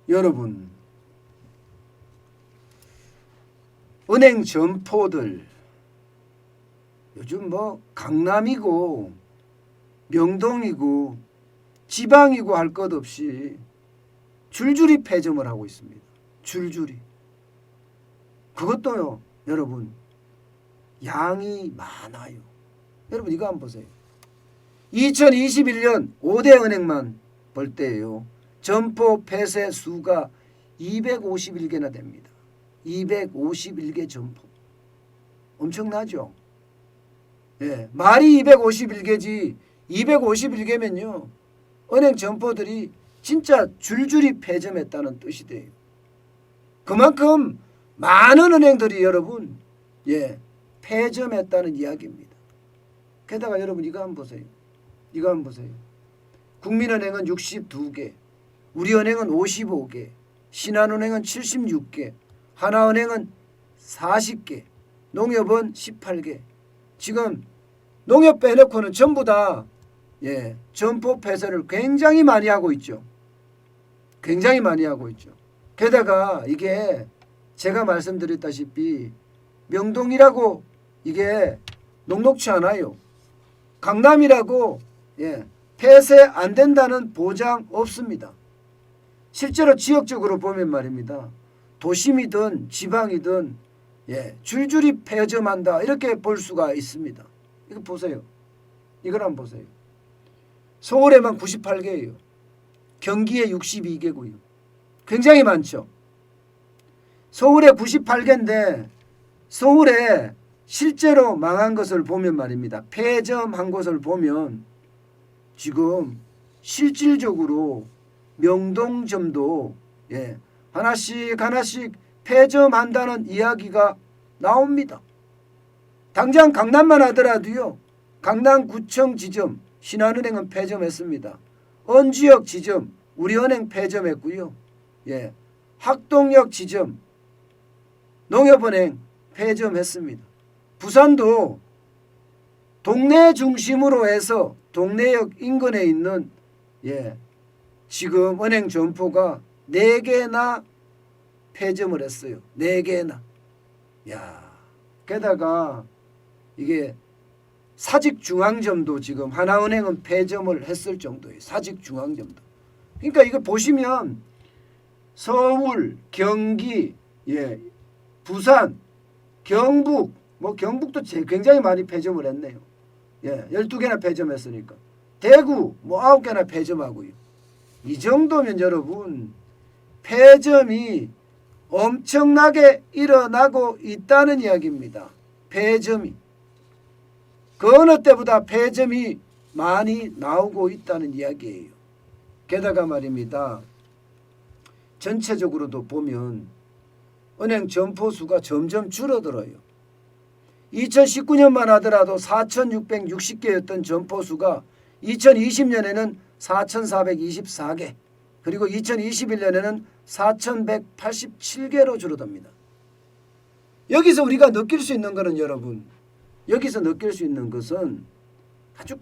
여러분, 은행 점포들 요즘 뭐 강남이고 명동이고 지방이고 할 것 없이 줄줄이 폐점을 하고 있습니다. 줄줄이. 그것도요, 여러분, 양이 많아요. 여러분, 이거 한번 보세요. 2021년 5대 은행만 볼 때요, 점포 폐쇄 수가 251개나 됩니다. 251개 점포. 엄청나죠? 예, 말이 251개지 251개면요, 은행 점포들이 진짜 줄줄이 폐점했다는 뜻이 돼요. 그만큼 많은 은행들이 여러분, 예, 폐점했다는 이야기입니다. 게다가 여러분, 이거 한번 보세요. 이거 한번 보세요. 국민은행은 62개, 우리은행은 55개, 신한은행은 76개, 하나은행은 40개, 농협은 18개. 지금 농협 빼놓고는 전부 다, 예, 점포 폐쇄를 굉장히 많이 하고 있죠. 굉장히 많이 하고 있죠. 게다가 이게 제가 말씀드렸다시피 명동이라고 이게 녹록치 않아요. 강남이라고, 예, 폐쇄 안 된다는 보장 없습니다. 실제로 지역적으로 보면 말입니다, 도심이든 지방이든, 예, 줄줄이 폐점한다 이렇게 볼 수가 있습니다. 이거 보세요. 이걸 한번 보세요. 서울에만 98개예요. 경기에 62개고요. 굉장히 많죠. 서울에 98개인데 서울에 실제로 망한 것을 보면 말입니다, 폐점한 것을 보면 지금 실질적으로 명동점도, 예, 하나씩 하나씩 폐점한다는 이야기가 나옵니다. 당장 강남만 하더라도요, 강남구청 지점 신한은행은 폐점했습니다. 언지역 지점 우리은행 폐점했고요. 예, 학동역 지점 농협은행 폐점했습니다. 부산도 동네 중심으로 해서 동네역 인근에 있는, 예, 지금 은행 점포가 4개나 폐점을 했어요. 4개나. 야, 게다가 이게 사직중앙점도 지금 하나은행은 폐점을 했을 정도예요. 사직중앙점도. 그러니까 이거 보시면 서울, 경기, 예, 부산, 경북, 뭐 경북도 굉장히 많이 폐점을 했네요. 예, 12개나 폐점했으니까. 대구 뭐 9개나 폐점하고요. 이 정도면 여러분, 폐점이 엄청나게 일어나고 있다는 이야기입니다. 폐점이. 그 어느 때보다 폐점이 많이 나오고 있다는 이야기예요. 게다가 말입니다, 전체적으로도 보면 은행 점포 수가 점점 줄어들어요. 2019년만 하더라도 4,660개였던 점포 수가 2020년에는 4,424개, 그리고 2021년에는 4,187개로 줄어듭니다. 여기서 우리가 느낄 수 있는 것은 여러분, 여기서 느낄 수 있는 것은 아주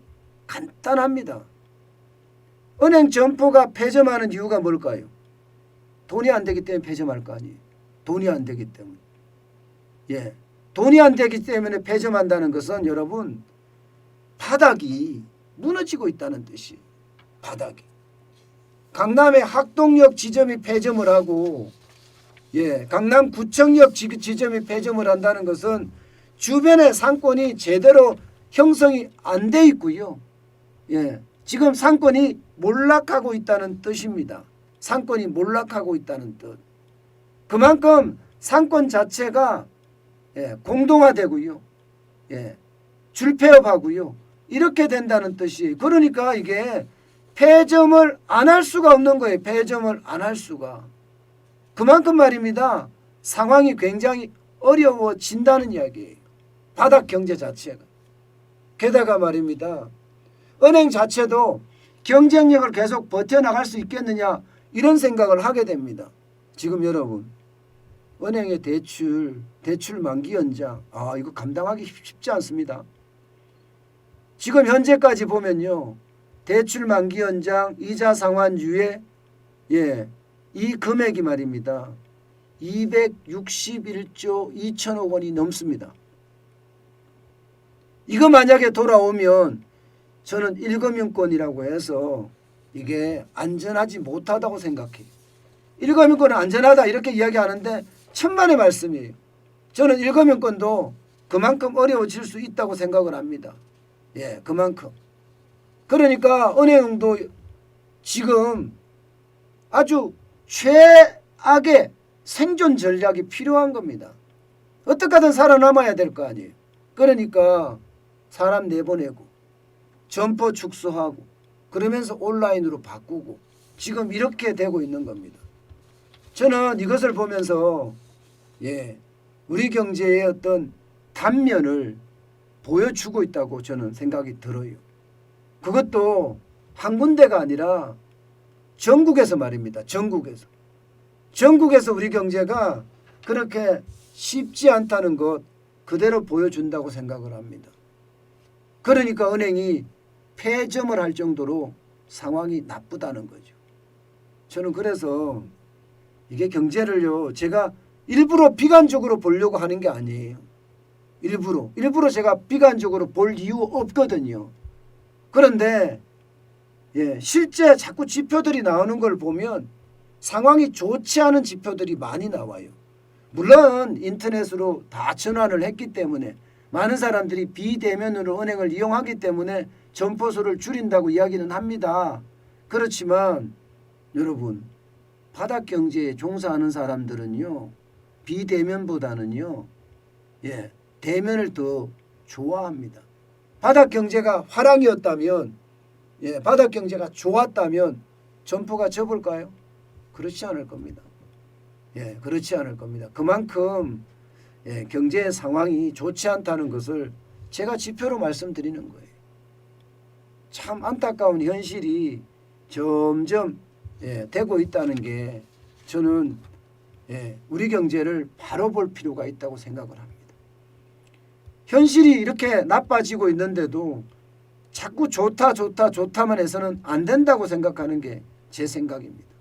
간단합니다. 은행 점포가 폐점하는 이유가 뭘까요? 돈이 안 되기 때문에 폐점할 거 아니에요. 돈이 안 되기 때문에. 예, 돈이 안 되기 때문에 폐점한다는 것은 여러분, 바닥이 무너지고 있다는 뜻이에요. 바닥이. 강남의 학동역 지점이 폐점을 하고, 예, 강남구청역 지점이 폐점을 한다는 것은 주변의 상권이 제대로 형성이 안 돼 있고요. 예, 지금 상권이 몰락하고 있다는 뜻입니다. 상권이 몰락하고 있다는 뜻. 그만큼 상권 자체가, 예, 공동화되고요. 예, 줄폐업하고요. 이렇게 된다는 뜻이에요. 그러니까 이게 폐점을 안 할 수가 없는 거예요. 폐점을 안 할 수가. 그만큼 말입니다, 상황이 굉장히 어려워진다는 이야기예요. 바닥 경제 자체가. 게다가 말입니다, 은행 자체도 경쟁력을 계속 버텨나갈 수 있겠느냐 이런 생각을 하게 됩니다. 지금 여러분, 은행의 대출 만기 연장, 이거 감당하기 쉽지 않습니다. 지금 현재까지 보면요, 대출 만기 연장, 이자 상환 유예, 예, 이 금액이 말입니다. 261조 2천억 원이 넘습니다. 이거 만약에 돌아오면 저는 1금융권이라고 해서 이게 안전하지 못하다고 생각해요. 1금융권은 안전하다 이렇게 이야기하는데 천만의 말씀이에요. 저는 1금융권도 그만큼 어려워질 수 있다고 생각을 합니다. 예, 그만큼. 그러니까 은행도 지금 아주 최악의 생존 전략이 필요한 겁니다. 어떻게 하든 살아남아야 될 거 아니에요. 그러니까 사람 내보내고 점포 축소하고 그러면서 온라인으로 바꾸고 지금 이렇게 되고 있는 겁니다. 저는 이것을 보면서 우리 경제의 어떤 단면을 보여주고 있다고 저는 생각이 들어요. 그것도 한 군데가 아니라 전국에서 말입니다. 전국에서 우리 경제가 그렇게 쉽지 않다는 것 그대로 보여준다고 생각을 합니다. 그러니까 은행이 폐점을 할 정도로 상황이 나쁘다는 거죠. 저는 그래서 이게 경제를요 제가 일부러 비관적으로 보려고 하는 게 아니에요. 일부러 제가 비관적으로 볼 이유 없거든요. 그런데 실제 자꾸 지표들이 나오는 걸 보면 상황이 좋지 않은 지표들이 많이 나와요. 물론 인터넷으로 다 전환을 했기 때문에 많은 사람들이 비대면으로 은행을 이용하기 때문에 점포수를 줄인다고 이야기는 합니다. 그렇지만 여러분 바닥경제에 종사하는 사람들은요 비대면보다는요 대면을 더 좋아합니다. 바닥경제가 화랑이었다면 바닥경제가 좋았다면 점포가 접을까요? 그렇지 않을 겁니다. 그렇지 않을 겁니다. 그만큼 경제 상황이 좋지 않다는 것을 제가 지표로 말씀드리는 거예요. 참 안타까운 현실이 점점 되고 있다는 게 저는 우리 경제를 바로 볼 필요가 있다고 생각을 합니다. 현실이 이렇게 나빠지고 있는데도 자꾸 좋다만 해서는 안 된다고 생각하는 게 제 생각입니다.